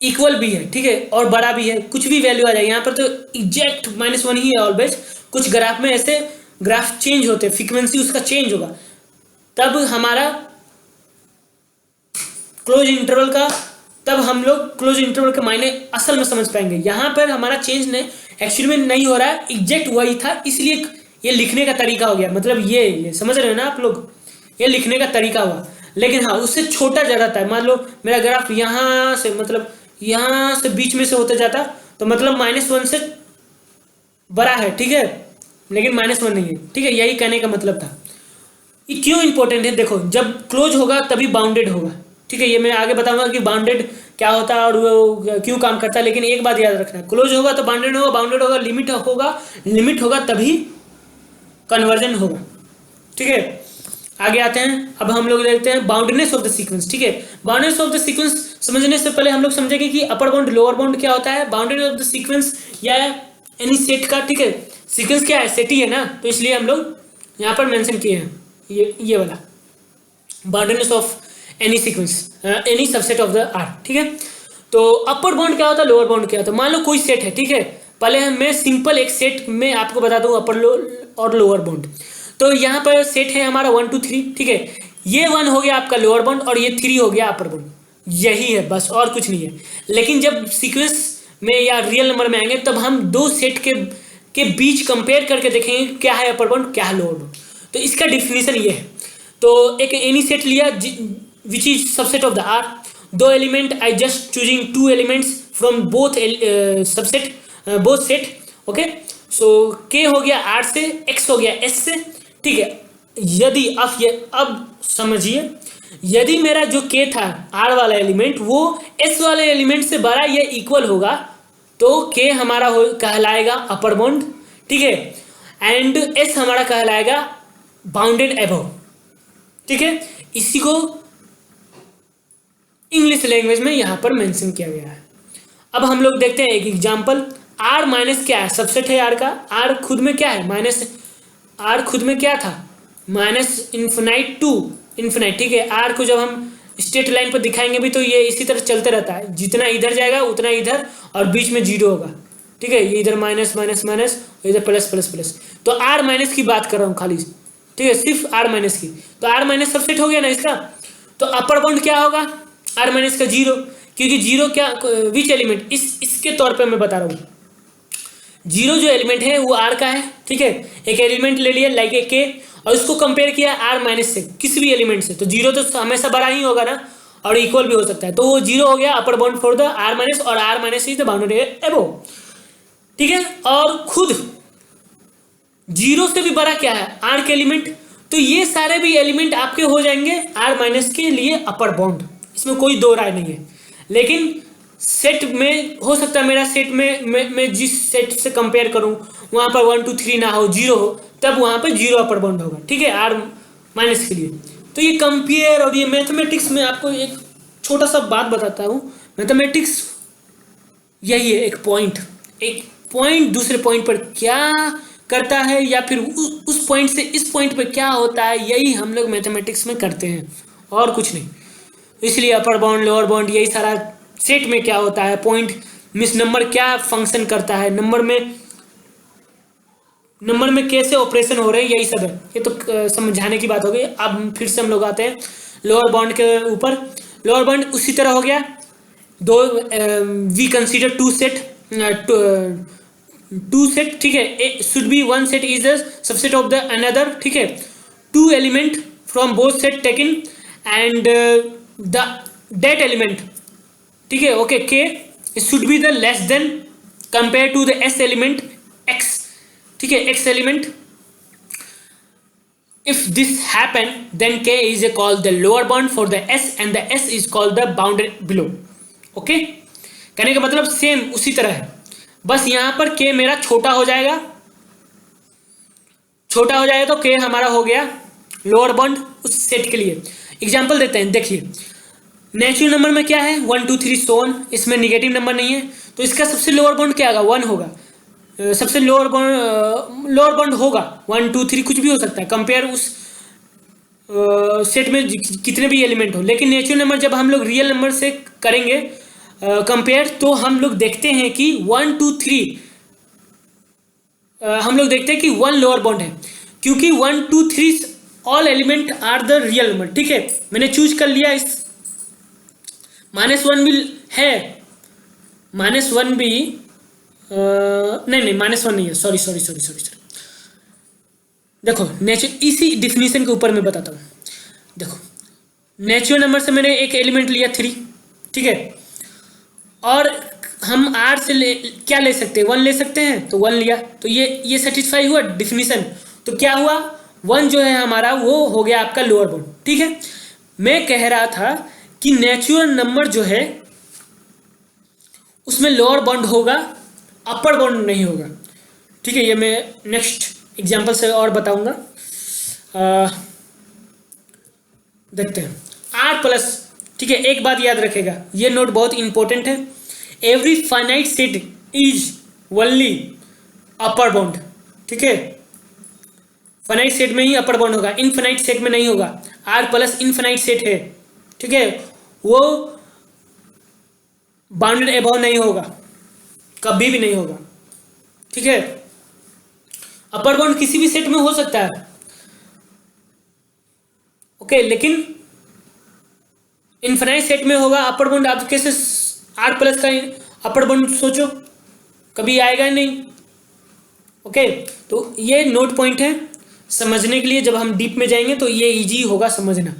S1: इक्वल भी है, ठीक है, और बड़ा भी है, कुछ भी वैल्यू आ जाए यहाँ पर तो एग्जैक्ट -1 ही है ऑलवेज। कुछ ग्राफ में ऐसे ग्राफ चेंज होते हैं, फ्रीक्वेंसी उसका चेंज होगा, तब हमारा क्लोज इंटरवल का, तब हम लोग क्लोज इंटरवल के मायने असल में समझ पाएंगे। यहाँ पर हमारा चेंज ने एक्चुअली में नहीं हो रहा है, एग्जैक्ट वही था, इसलिए ये लिखने का तरीका हो गया। मतलब ये समझ रहे हो ना आप लोग, ये लिखने का तरीका हुआ। लेकिन हाँ, उससे छोटा जा रहा था। मान लो मेरा ग्राफ यहाँ से, मतलब यहाँ से बीच में से होते जाता, तो मतलब -1 से बड़ा है। ठीक है, लेकिन -1 नहीं है। ठीक है, यही कहने का मतलब था। ये क्यों इंपॉर्टेंट है, देखो जब क्लोज होगा तभी बाउंडेड होगा। ठीक है, ये मैं आगे बताऊंगा कि बाउंडेड क्या होता है और वो क्यों काम करता है। लेकिन एक बात याद रखना, क्लोज होगा तो बाउंडेड होगा, बाउंडेड होगा लिमिट होगा तभी कन्वर्जन होगा। ठीक है, आगे आते हैं। अब हम लोग देखते हैं बाउंडनेस ऑफ द सीक्वेंस। ठीक है, बाउंडनेस ऑफ द सीक्वेंस समझने से पहले हम लोग समझेंगे कि अपर बाउंड लोअर बाउंड क्या होता है, बाउंडनेस ऑफ द सीक्वेंस या एनी सेट का। ठीक है, सीक्वेंस क्या है, सेट ही है ना, तो इसलिए हम लोग यहाँ पर मेंशन किए हैं ये वाला boundedness of any sequence, any subset of the R. ठीक है, तो अपर बाउंड क्या होता है, लोअर बाउंड क्या होता है। मान लो कोई सेट है, ठीक है, पहले मैं सिंपल एक सेट में आपको बता दूं अपर और लोअर बाउंड। तो यहाँ पर सेट है हमारा 1 2 3। ठीक है, ये 1 हो गया आपका लोअर बाउंड और ये 3 हो गया अपर बाउंड, यही है बस, और कुछ नहीं है। लेकिन जब सीक्वेंस में या रियल नंबर में आएंगे तब हम दो सेट के बीच कंपेयर करके देखेंगे क्या है अपर बाउंड, क्या है लोअर बाउंड। तो इसका डिफिनीशन ये है। तो एक एनी सेट लिया which is subset of the R, दो element, I just choosing 2 elements from both subset, both set. Okay, so K हो गया आर से, एक्स हो गया एस से। ठीक है, यदि अब समझिए, यदि मेरा जो के था आर वाला एलिमेंट वो एस वाले एलिमेंट से बड़ा या इक्वल होगा तो के हमारा कहलाएगा अपर बाउंड। ठीक है, एंड एस हमारा कहलाएगा बाउंडेड अबव। ठीक है, इसी को इंग्लिश लैंग्वेज में यहां पर मेंशन किया गया है। अब हम लोग देखते हैं एक एग्जांपल। आर माइनस क्या है, सबसेट है आर का, आर खुद में क्या है, माइनस, आर खुद में क्या था, -इन्फिनाइट टू इन्फिनाइट। ठीक है, आर को जब हम स्ट्रेट लाइन पर दिखाएंगे भी तो ये इसी तरह चलते रहता है, जितना इधर जाएगा उतना इधर, और बीच में 0 होगा। ठीक है, ये इधर माइनस माइनस माइनस, इधर प्लस प्लस प्लस। तो आर माइनस की बात कर रहा हूँ खाली। ठीक है, सिर्फ आर माइनस की। तो आर माइनस सबसेट हो गया ना इसका, तो अपर बाउंड क्या होगा आर माइनस का 0, क्योंकि 0 क्या, विच एलिमेंट, इसके तौर पे मैं बता रहा हूँ। 0 जो एलिमेंट है वो आर का है। ठीक है, एक एलिमेंट ले लिया लाइक ए के, और उसको कंपेयर किया आर माइनस से, किसी भी एलिमेंट से, तो 0 तो हमेशा बड़ा ही होगा ना, और इक्वल भी हो सकता है। तो वो 0 हो गया upper bound for the R minus, और R minus is the bounded above. ठीक है, और खुद 0 से भी बड़ा क्या है, आर के एलिमेंट। तो ये सारे भी एलिमेंट आपके हो जाएंगे आर माइनस के लिए अपर बाउंड, इसमें कोई दो राय नहीं है। लेकिन सेट में हो सकता है मेरा सेट में मैं जिस सेट से कंपेयर करूं वहां पर 1 2 3 ना हो, 0 हो, तब वहां पर 0 अपर बाउंड होगा। ठीक है, आर माइनस के लिए। तो ये कंपेयर और ये मैथमेटिक्स में आपको एक छोटा सा बात बताता हूँ। मैथमेटिक्स यही है, एक पॉइंट दूसरे पॉइंट पर क्या करता है, या फिर उस पॉइंट से इस पॉइंट पर क्या होता है, यही हम लोग मैथमेटिक्स में करते हैं और कुछ नहीं। इसलिए अपर बाउंड लोअर बाउंड यही सारा, सेट में क्या होता है, पॉइंट मिस नंबर क्या फंक्शन करता है, नंबर में कैसे ऑपरेशन हो रहे हैं, यही सब है। ये तो समझाने की बात हो गई। अब फिर से हम लोग आते हैं लोअर बाउंड के ऊपर। लोअर बाउंड उसी तरह हो गया, दो वी कंसीडर टू सेट। ठीक है, should be one set is the subset of the another. ठीक है, 2 element from both set taken and the that element. ठीक है, okay, K should be the less than compare to the S element X. ठीक है, X element. If this happen then K is called the lower bound for the S and the S is called the bounded below. Okay, कहने का मतलब सेम उसी तरह है, बस यहां पर के मेरा छोटा हो जाएगा तो के हमारा हो गया लोअर बाउंड उस सेट के लिए। एग्जाम्पल देते हैं, देखिए नेचुरल नंबर में क्या है 1 2 3 so on, इसमें निगेटिव नंबर नहीं है, तो इसका सबसे लोअर बाउंड क्या होगा 1 होगा। सबसे लोअर बाउंड होगा 1 2 3 कुछ भी हो सकता है, कंपेयर उस सेट में कितने भी एलिमेंट हो। लेकिन नेचुरल नंबर जब हम लोग रियल नंबर से करेंगे कंपेयर, तो हम लोग देखते हैं कि 1 2 3 हम लोग देखते हैं कि 1 लोअर बाउंड है, क्योंकि 1 2 3 all element are the real number. ठीक है, मैंने चूज कर लिया। इस -1 भी है, -1 भी नहीं -1 नहीं है, सॉरी। देखो इसी डिफिनीशन के ऊपर मैं बताता हूँ। देखो नेचुरल नंबर से मैंने एक एलिमेंट लिया 3, ठीक है, और हम R से क्या ले सकते हैं 1 ले सकते हैं, तो 1 लिया, तो ये सेटिस्फाई हुआ डिफिनीशन। तो क्या हुआ 1 जो है हमारा वो हो गया आपका लोअर बाउंड। ठीक है, मैं कह रहा था कि नेचुरल नंबर जो है उसमें लोअर बाउंड होगा, अपर बाउंड नहीं होगा। ठीक है, ये मैं नेक्स्ट एग्जाम्पल से और बताऊंगा। देखते हैं R+। ठीक है, एक बात याद रखेगा, ये नोट बहुत इंपॉर्टेंट है। Every finite set is only upper bound. ठीक है, फाइनाइट सेट में ही अपर बाउंड होगा, इनफाइनाइट सेट में नहीं होगा। R+ इनफाइनाइट सेट है, ठीक है, वो बाउंडेड एबव नहीं होगा, कभी भी नहीं होगा। ठीक है, अपर बाउंड किसी भी सेट में हो सकता है, ओके, लेकिन इनफाइनाइट सेट में होगा अपर बाउंड। आप कैसे R+ का अपर बाउंड सोचो, कभी आएगा नहीं। ओके, तो ये नोट पॉइंट है समझने के लिए, जब हम डीप में जाएंगे तो ये इजी होगा समझना।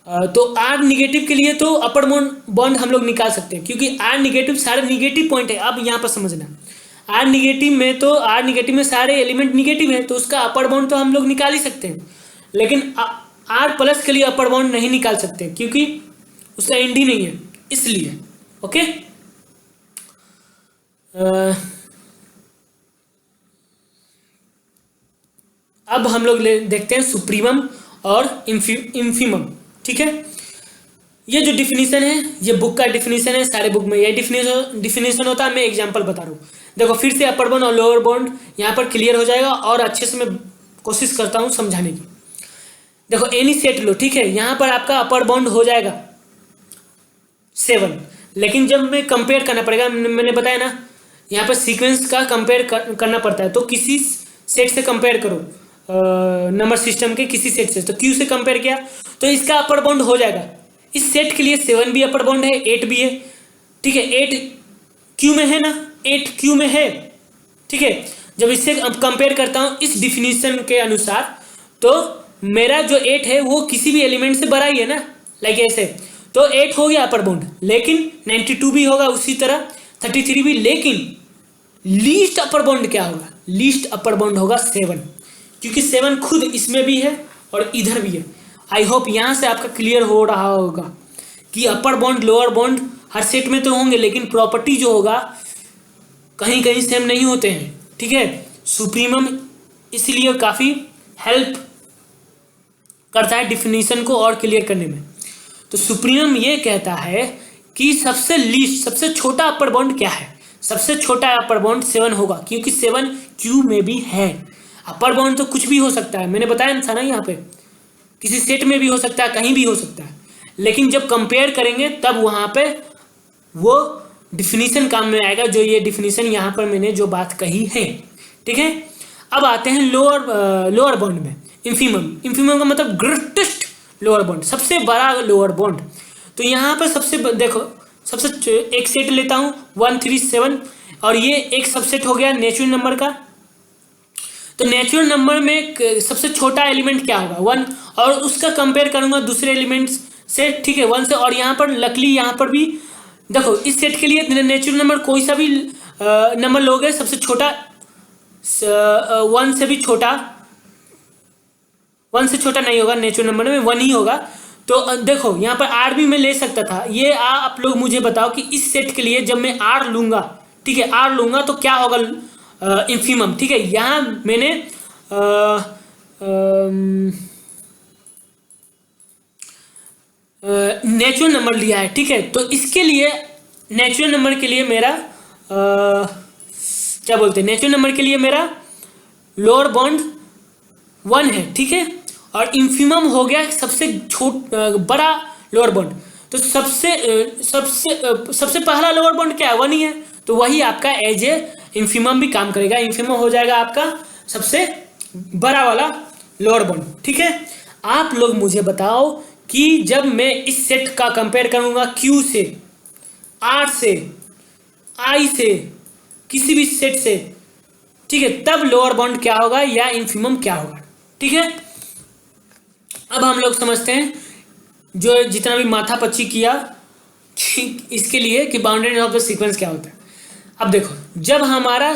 S1: तो R निगेटिव के लिए तो अपर बॉन्ड हम लोग निकाल सकते हैं, क्योंकि R निगेटिव सारे निगेटिव पॉइंट है। अब यहाँ पर समझना, R निगेटिव में सारे एलिमेंट निगेटिव है, तो उसका अपर बाउंड तो हम लोग निकाल ही सकते हैं, लेकिन R+ के लिए अपर बाउंड नहीं निकाल सकते, क्योंकि उसका एंड ही नहीं है, इसलिए। ओके, अब हम लोग देखते हैं सुप्रीमम और इंफीमम। ठीक है, ये जो डिफिनीशन है ये बुक का डिफिनीशन है, सारे बुक में ये डिफिनीशन होता है। मैं एग्जांपल बता रहा हूँ। देखो फिर से अपर बाउंड और लोअर बाउंड यहाँ पर क्लियर हो जाएगा, और अच्छे से मैं कोशिश करता हूँ समझाने की। देखो एनी सेट लो, ठीक है, यहाँ पर आपका अपर बाउंड हो जाएगा 7, लेकिन जब मैं कंपेयर करना पड़ेगा, मैंने बताया ना यहाँ पर सीक्वेंस का कंपेयर करना पड़ता है। तो किसी सेट से कंपेयर करो, नंबर सिस्टम के किसी सेट से, तो Q से कंपेयर किया तो इसका अपर बाउंड हो जाएगा। इस सेट के लिए 7 भी अपर बाउंड है, 8 भी है। ठीक है, 8 Q में है ना, 8 Q में है। ठीक है, जब इससे कंपेयर करता हूँ इस डिफिनीशन के अनुसार, तो मेरा जो 8 है वो किसी भी एलिमेंट से बड़ा ही है ना, लाइक ऐसे, तो 8 हो गया अपर बाउंड। लेकिन 92 भी होगा उसी तरह, 33 भी। लेकिन लीस्ट अपर बाउंड क्या होगा, लीस्ट अपर बाउंड होगा 7, क्योंकि 7 खुद इसमें भी है और इधर भी है। आई होप यहाँ से आपका क्लियर हो रहा होगा कि अपर बाउंड लोअर बाउंड हर सेट में तो होंगे, लेकिन प्रॉपर्टी जो होगा कहीं कहीं सेम नहीं होते हैं। ठीक है, सुप्रीमम इसलिए काफ़ी हेल्प करता है डिफिनीशन को और क्लियर करने में। तो सुप्रीमम ये कहता है कि सबसे लीस्ट, सबसे छोटा अपर बाउंड क्या है। सबसे छोटा अपर बाउंड 7 होगा, क्योंकि 7 Q में भी है। अपर बाउंड तो कुछ भी हो सकता है, मैंने बताया था ना, यहाँ पे किसी सेट में भी हो सकता है, कहीं भी हो सकता है, लेकिन जब कंपेयर करेंगे तब वहाँ पे वो डिफिनीशन काम में आएगा, जो ये डिफिनीशन यहाँ पर मैंने जो बात कही है। ठीक है, अब आते हैं लोअर बाउंड में, इंफीमम का मतलब ग्रेटेस्ट लोअर बाउंड, सबसे बड़ा लोअर बाउंड। तो यहाँ पर सबसे एक सेट लेता हूँ 1 3 7, और ये एक सबसेट हो गया नेचुरल नंबर का। तो नेचुरल नंबर में सबसे छोटा एलिमेंट क्या होगा 1, और उसका कंपेयर करूंगा दूसरे एलिमेंट्स से। ठीक है, 1 से। और यहाँ पर लकली यहाँ पर भी देखो, इस सेट के लिए नेचुरल नंबर कोई सा भी नंबर लोगे, सबसे छोटा 1 से भी छोटा, 1 से छोटा नहीं होगा, नेचुरल नंबर में 1 ही होगा। तो देखो यहाँ पर R भी मैं ले सकता था। ये आप लोग मुझे बताओ कि इस सेट के लिए जब मैं R लूंगा, ठीक है, R लूंगा तो क्या होगा इंफीमम। ठीक है, यहाँ मैंने नेचुरल नंबर लिया है, ठीक है। तो इसके लिए नेचुरल नंबर के लिए मेरा क्या बोलते हैं, नेचुरल नंबर के लिए मेरा लोअर बाउंड 1 है, ठीक है। और इन्फिमम हो गया सबसे बड़ा लोअर बाउंड। तो सबसे पहला लोअर बाउंड क्या है, 1 ही है, तो वही आपका एज ए इन्फिमम भी काम करेगा। इन्फिमम हो जाएगा आपका सबसे बड़ा वाला लोअर बाउंड, ठीक है। आप लोग मुझे बताओ कि जब मैं इस सेट का कंपेयर करूंगा क्यू से, आर से, आई से, किसी भी सेट से, ठीक है, तब लोअर बाउंड क्या होगा या इन्फिमम क्या होगा, ठीक है। अब हम लोग समझते हैं जो जितना भी माथा पच्ची किया इसके लिए कि बाउंडेड ऑफ द सीक्वेंस क्या होता है। अब देखो, जब हमारा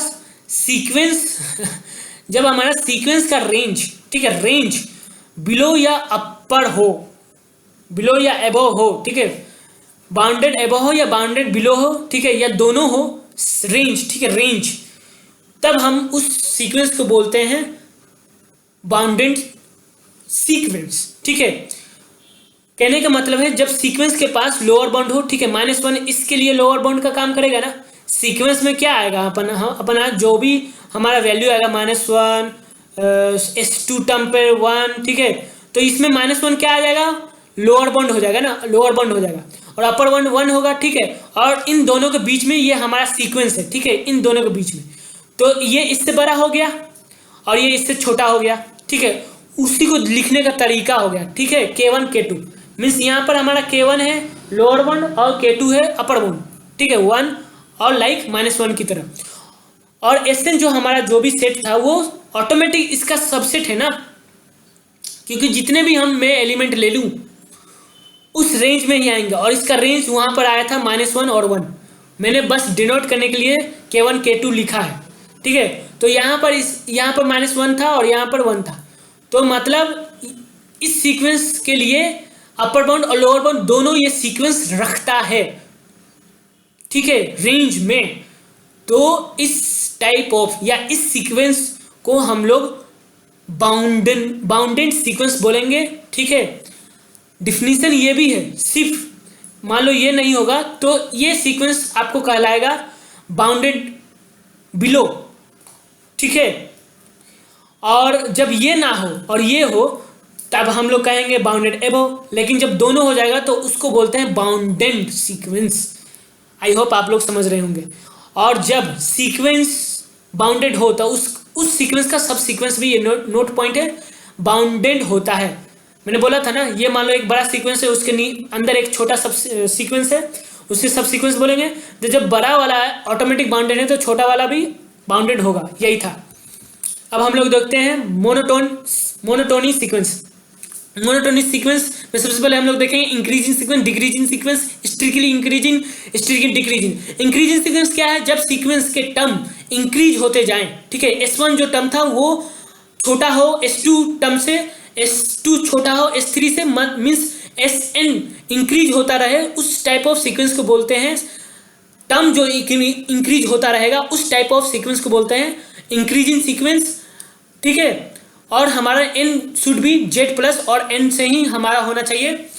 S1: सीक्वेंस का रेंज, ठीक है, रेंज बिलो या अपर हो, बिलो या एबव हो, ठीक है, बाउंडेड एबव हो या बाउंडेड बिलो हो, ठीक है, या दोनों हो, रेंज, ठीक है, रेंज, तब हम उस सीक्वेंस को बोलते हैं बाउंडेड सीक्वेंस, ठीक है। कहने का मतलब है जब सीक्वेंस के पास लोअर बाउंड हो, ठीक है, -1 इसके लिए लोअर बाउंड का काम करेगा ना। सीक्वेंस में क्या आएगा, अपना जो भी हमारा वैल्यू आएगा -1, S2 टर्म पे 1, ठीक है, तो इसमें -1 क्या आ जाएगा, लोअर बाउंड हो जाएगा ना, लोअर बाउंड हो जाएगा, और अपर बाउंड 1 होगा, ठीक है। और इन दोनों के बीच में ये हमारा सीक्वेंस है, ठीक है, इन दोनों के बीच में, तो ये इससे बड़ा हो गया और ये इससे छोटा हो गया, ठीक है। उसी को लिखने का तरीका हो गया, ठीक है, K1 K2 मीन्स यहाँ पर हमारा K1 है लोअर बाउंड और K2 है अपर बाउंड, ठीक है, 1 और लाइक -1 की तरह। और Sn जो हमारा जो भी सेट था वो ऑटोमेटिक इसका सबसेट है ना, क्योंकि जितने भी मैं एलिमेंट ले लूँ उस रेंज में ही आएंगे, और इसका रेंज वहाँ पर आया था -1 और 1। मैंने बस डिनोट करने के लिए K1 K2 लिखा है, ठीक है। तो यहाँ पर -1 था और यहाँ पर 1 था, तो मतलब इस सीक्वेंस के लिए अपर बाउंड और लोअर बाउंड दोनों ये सीक्वेंस रखता है, ठीक है, रेंज में। तो इस टाइप ऑफ या इस सीक्वेंस को हम लोग बाउंडेड सीक्वेंस बोलेंगे, ठीक है। डिफिनीशन ये भी है, सिर्फ मान लो ये नहीं होगा तो ये सीक्वेंस आपको कहलाएगा बाउंडेड बिलो, ठीक है। और जब ये ना हो और ये हो तब हम लोग कहेंगे बाउंडेड एबव, लेकिन जब दोनों हो जाएगा तो उसको बोलते हैं बाउंडेड सीक्वेंस। आई होप आप लोग समझ रहे होंगे। और जब सीक्वेंस बाउंडेड हो तो उस सीक्वेंस का सब सीक्वेंस भी, ये नोट पॉइंट है, बाउंडेड होता है। मैंने बोला था ना, ये मान लो एक बड़ा सीक्वेंस है, उसके अंदर एक छोटा सब सीक्वेंस है, उसे सब सीक्वेंस बोलेंगे। तो जब बड़ा वाला ऑटोमेटिक बाउंडेड है तो छोटा वाला भी बाउंडेड होगा, यही था। अब हम लोग देखते हैं मोनोटोनी सीक्वेंस। मोनोटोनिक सीक्वेंस में सबसे पहले हम लोग देखेंगे increasing sequence, decreasing sequence, strictly increasing, strictly decreasing. Increasing sequence क्या है, जब सीक्वेंस के टर्म इंक्रीज होते जाएं, ठीक है। S1 जो टर्म था वो छोटा हो S2 टर्म से, S2 छोटा हो S3 से, मीन्स Sn इंक्रीज होता रहे, उस टाइप ऑफ सीक्वेंस को बोलते हैं, टर्म जो इंक्रीज होता रहेगा उस टाइप ऑफ सीक्वेंस को बोलते हैं इंक्रीजिंग सीक्वेंस, ठीक है। और हमारा n शुड बी Z+ और n से ही हमारा होना चाहिए।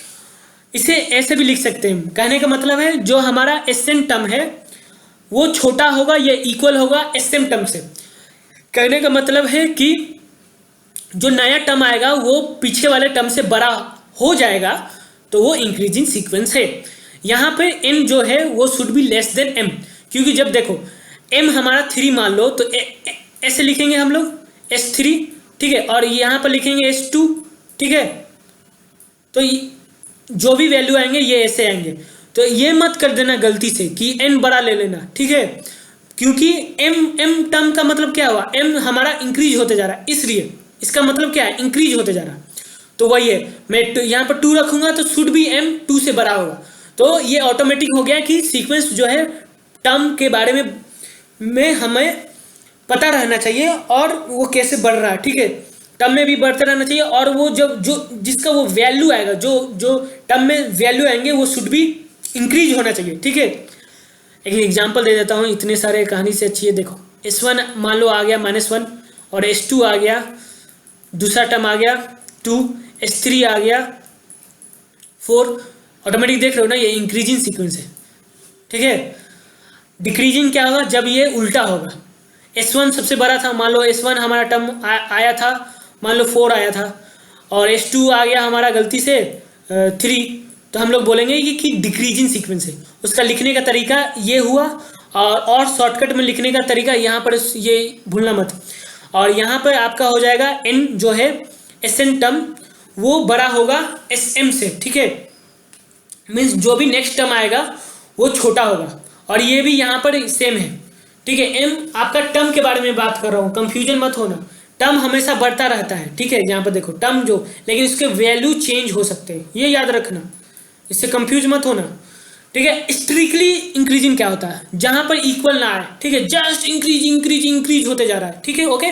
S1: इसे ऐसे भी लिख सकते हैं, कहने का मतलब है जो हमारा Sn टर्म है वो छोटा होगा या इक्वल होगा Sm टर्म से। कहने का मतलब है कि जो नया टर्म आएगा वो पीछे वाले टर्म से बड़ा हो जाएगा, तो वो इंक्रीजिंग सीक्वेंस है। यहाँ पे n जो है वो should be less than m, क्योंकि जब देखो m हमारा 3 मान लो तो ऐसे लिखेंगे हम लोग S3, ठीक है, और यहाँ पर लिखेंगे S2, ठीक है। तो जो भी वैल्यू आएंगे ये ऐसे आएंगे, तो ये मत कर देना गलती से कि n बड़ा ले लेना, ठीक है, क्योंकि m टर्म का मतलब क्या हुआ, m हमारा इंक्रीज होते जा रहा है, इसलिए इसका मतलब क्या है, इंक्रीज होते जा रहा है। तो वही है, मैं यहाँ पर 2 रखूंगा तो शुड भी m 2 से बड़ा होगा। तो ये ऑटोमेटिक हो गया कि सीक्वेंस जो है टर्म के बारे में हमें पता रहना चाहिए और वो कैसे बढ़ रहा है, ठीक है। टर्म में भी बढ़ते रहना चाहिए, और वो जो जिसका वो वैल्यू आएगा, जो टर्म में वैल्यू आएंगे वो शुड भी इंक्रीज होना चाहिए, ठीक है। एक एग्जांपल दे देता हूँ, इतने सारे कहानी से अच्छी है। देखो S1 मान लो आ गया -1 और S2 आ गया, दूसरा टर्म आ गया 2, S3 आ गया 4, ऑटोमेटिक देख रहे हो ना, ये इंक्रीजिंग सीक्वेंस है, ठीक है। डिक्रीजिंग क्या होगा, जब ये उल्टा होगा। S1 सबसे बड़ा था, मान लो S1 हमारा टर्म आया था, मान लो 4 आया था, और S2 आ गया हमारा गलती से 3, तो हम लोग बोलेंगे कि डिक्रीजिंग सीक्वेंस है। उसका लिखने का तरीका ये हुआ, और शॉर्टकट में लिखने का तरीका यहाँ पर ये भूलना मत। और यहाँ पर आपका हो जाएगा n जो है Sn टर्म वो बड़ा होगा Sm से, ठीक है। मीन्स जो भी नेक्स्ट टर्म आएगा वो छोटा होगा, और ये भी यहाँ पर सेम है, ठीक है। m आपका टर्म के बारे में बात कर रहा हूँ, कंफ्यूजन मत होना। टर्म हमेशा बढ़ता रहता है, ठीक है। यहाँ पर देखो टर्म जो, लेकिन उसके वैल्यू चेंज हो सकते हैं, ये याद रखना, इससे कंफ्यूज मत होना, ठीक है। स्ट्रिक्टली इंक्रीजिंग क्या होता है, जहां पर इक्वल ना आए, ठीक है, जस्ट इंक्रीज होते जा रहा है, ठीक है, ओके।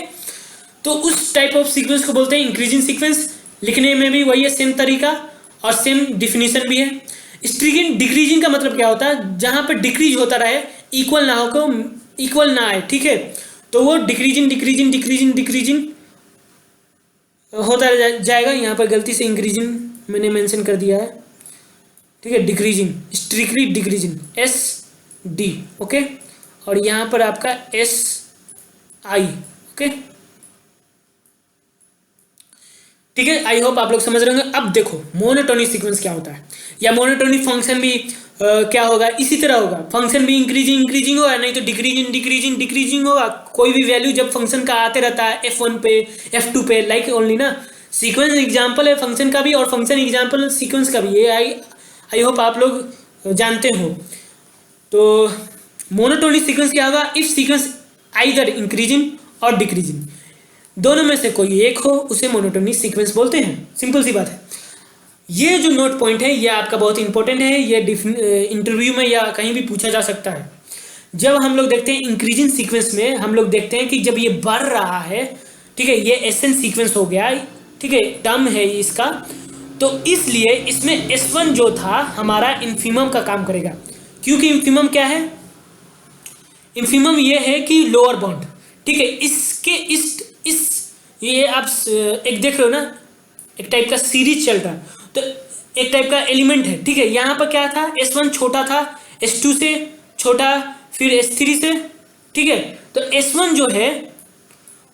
S1: तो उस टाइप ऑफ सीक्वेंस को बोलते हैं इंक्रीजिंग सीक्वेंस। लिखने में भी वही है, सेम तरीका और सेम डिफिनीशन भी है। स्ट्रिक्टली डिक्रीजिंग का मतलब क्या होता है, जहां पर डिक्रीज होता रहे, इक्वल ना हो, इक्वल ना आए, ठीक है, तो वो डिक्रीजिंग होता जाएगा। यहाँ पर गलती से इंक्रीजिंग मैंने मेंशन कर दिया है, ठीक है। Decreasing, strictly decreasing, SD, okay. और यहाँ पर आपका SI, ओके, ठीक है। आई होप आप लोग समझ रहे होंगे। अब देखो मोनोटोनिक सीक्वेंस क्या होता है, या मोनोटोनिक फंक्शन भी क्या होगा, इसी तरह होगा। फंक्शन भी इंक्रीजिंग होगा, नहीं तो डिक्रीजिंग होगा। कोई भी वैल्यू जब फंक्शन का आते रहता है F1 पे, F2 पे, लाइक ओनली ना। सीक्वेंस एग्जाम्पल है फंक्शन का भी, और फंक्शन एग्जाम्पल सीक्वेंस का भी, ये आई होप आप लोग जानते हो। तो मोनोटोनिक सीक्वेंस क्या होगा, इफ सीक्वेंस आइदर इंक्रीजिंग और डिक्रीजिंग, दोनों में से कोई एक हो, उसे मोनोटोनिक सीक्वेंस बोलते हैं। सिंपल सी बात है। ये जो नोट पॉइंट है ये आपका बहुत इंपॉर्टेंट है, ये इंटरव्यू में या कहीं भी पूछा जा सकता है। जब हम लोग देखते हैं इंक्रीजिंग सीक्वेंस में, हम लोग देखते हैं कि जब ये बढ़ रहा है, ठीक है, ये Sn सीक्वेंस हो गया, ठीक है, टर्म है इसका, तो इसलिए इसमें S1 जो था हमारा इन्फिमम का काम करेगा। क्योंकि इन्फिमम क्या है, इन्फिमम ये है कि लोअर बाउंड, ठीक है। इसके इस ये आप एक देख रहे हो ना, एक टाइप का सीरीज चल रहा है, तो एक टाइप का एलिमेंट है, ठीक है। यहाँ पर क्या था, S1 छोटा था, S2 से छोटा, फिर S3 से, ठीक है। तो S1 जो है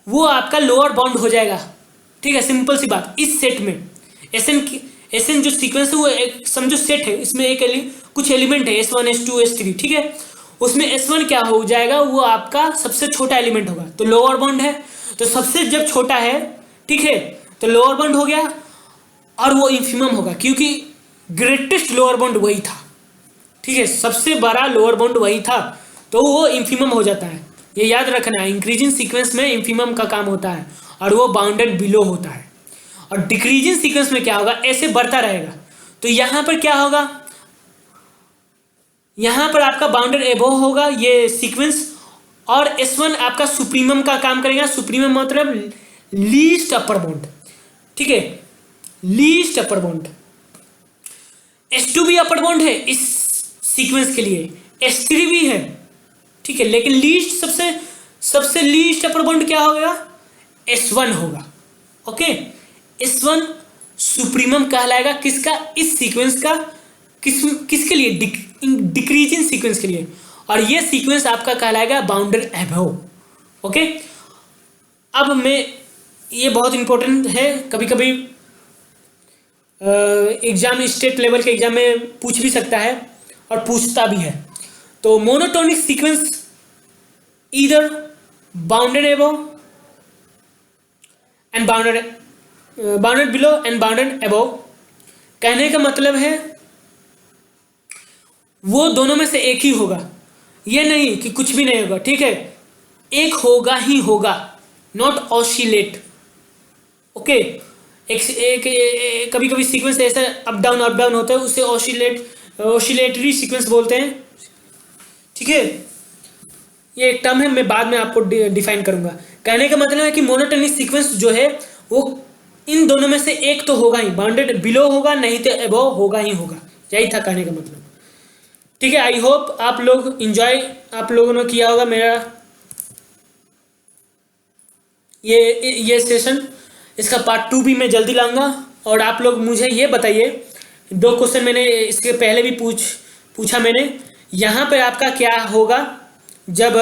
S1: वो आपका लोअर बाउंड हो जाएगा, ठीक है। सिंपल सी बात। इस सेट में Sn जो सीक्वेंस है वो एक समझो सेट है, इसमें कुछ एलिमेंट है S1 S2 S3, ठीक है। उसमें S1 क्या हो जाएगा, वो आपका सबसे छोटा एलिमेंट होगा, तो लोअर बाउंड है। तो सबसे जब छोटा है, ठीक है, तो लोअर बाउंड हो गया, और वो इन्फिमम होगा क्योंकि ग्रेटेस्ट लोअर बाउंड वही था, ठीक है। सबसे बड़ा लोअर बाउंड वही था, तो वो इन्फिमम हो जाता है। ये याद रखना है, इंक्रीजिंग सीक्वेंस में इन्फिमम का काम होता है, और वो बाउंडेड बिलो होता है। और डिक्रीजिंग सीक्वेंस में क्या होगा, ऐसे बढ़ता रहेगा, तो यहां पर क्या होगा, यहां पर आपका बाउंडेड एबोव होगा ये सीक्वेंस, और S1 आपका सुप्रीमम का काम करेगा। सुप्रीमम मतलब लीस्ट अपर बाउंड, ठीक है, लीस्ट अपर बाउंड। S2 भी अपर बाउंड है इस सीक्वेंस के लिए, S3 भी है, ठीक है, लेकिन लीस्ट सबसे लीस्ट अपर बाउंड क्या होगा, S1 होगा, ओके। S1 सुप्रीमम कहलाएगा किसका, इस सीक्वेंस का, किसके लिए, डिक्रीजिंग सीक्वेंस के लिए, और ये सीक्वेंस आपका कहलाएगा बाउंडेड एबोव, ओके। अब मैं, ये बहुत इंपॉर्टेंट है, कभी कभी एग्जाम, स्टेट लेवल के एग्जाम में पूछ भी सकता है और पूछता भी है। तो monotonic sequence either bounded above and bounded below and bounded above, कहने का मतलब है वो दोनों में से एक ही होगा, ये नहीं कि कुछ भी नहीं होगा, ठीक है, एक होगा ही होगा, नॉट ऑसिलेट, ओके। कभी कभी सीक्वेंस ऐसा अप डाउन होता है, उसे ऑसिलेटरी सीक्वेंस बोलते हैं, ठीक है। ये एक टर्म है, मैं बाद में आपको डिफाइन करूंगा। कहने का मतलब है कि मोनोटोनिक सीक्वेंस जो है वो इन दोनों में से एक तो होगा ही, बाउंडेड बिलो होगा, नहीं तो एबोव होगा ही होगा, यही था कहने का मतलब, ठीक है। आई होप आप लोग इंजॉय आप लोगों ने किया होगा मेरा ये सेशन। इसका पार्ट 2 भी मैं जल्दी लाऊंगा, और आप लोग मुझे ये बताइए 2 क्वेश्चन मैंने इसके पहले भी पूछा मैंने। यहाँ पर आपका क्या होगा जब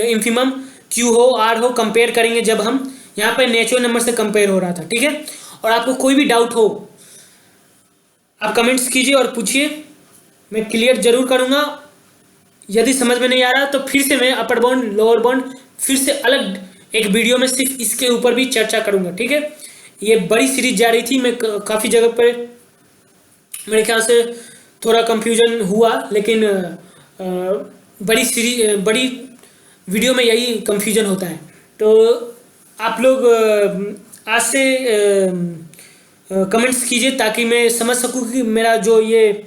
S1: इन्फिमम क्यू हो आर हो कंपेयर करेंगे, जब हम यहाँ पर नेचुरल नंबर से कंपेयर हो रहा था, ठीक है। और आपको कोई भी डाउट हो आप कमेंट्स कीजिए और पूछिए, मैं क्लियर जरूर करूँगा। यदि समझ में नहीं आ रहा तो फिर से मैं अपर बाउंड लोअर बाउंड फिर से अलग एक वीडियो में सिर्फ इसके ऊपर भी चर्चा करूँगा, ठीक है। ये बड़ी सीरीज जा रही थी, मैं काफ़ी जगह पर मेरे ख्याल से थोड़ा कंफ्यूजन हुआ, लेकिन बड़ी वीडियो में यही कंफ्यूजन होता है। तो आप लोग आज से कमेंट्स कीजिए ताकि मैं समझ सकूं कि मेरा जो ये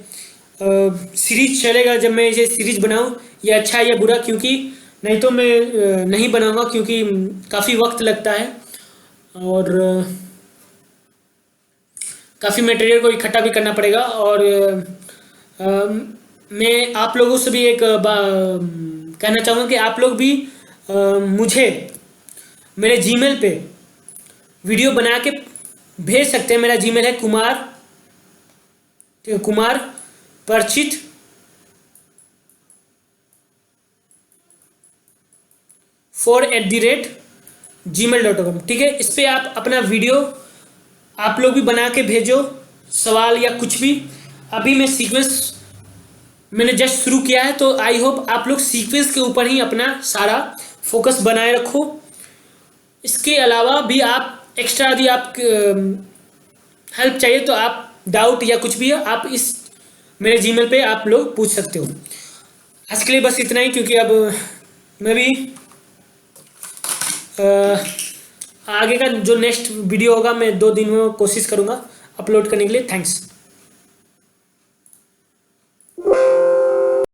S1: सीरीज चलेगा, जब मैं ये सीरीज बनाऊं, ये अच्छा है या बुरा, क्योंकि नहीं तो मैं नहीं बनाऊंगा, क्योंकि काफ़ी वक्त लगता है और काफ़ी मटेरियल को इकट्ठा भी करना पड़ेगा। और मैं आप लोगों से भी एक कहना चाहूँगा कि आप लोग भी मुझे मेरे जीमेल पे वीडियो बना के भेज सकते हैं। मेरा जीमेल है कुमार परचित @gmail.com, ठीक है। इस पर आप अपना वीडियो आप लोग भी बना के भेजो, सवाल या कुछ भी। अभी मैं सीक्वेंस मैंने जस्ट शुरू किया है, तो आई होप आप लोग सीक्वेंस के ऊपर ही अपना सारा फोकस बनाए रखो। इसके अलावा भी आप एक्स्ट्रा यदि आप हेल्प चाहिए तो आप डाउट या कुछ भी है आप इस मेरे जीमेल पे आप लोग पूछ सकते हो। आज के लिए बस इतना ही, क्योंकि अब मैं भी आगे का जो नेक्स्ट वीडियो होगा मैं 2 दिन में कोशिश करूँगा अपलोड करने के लिए। थैंक्स।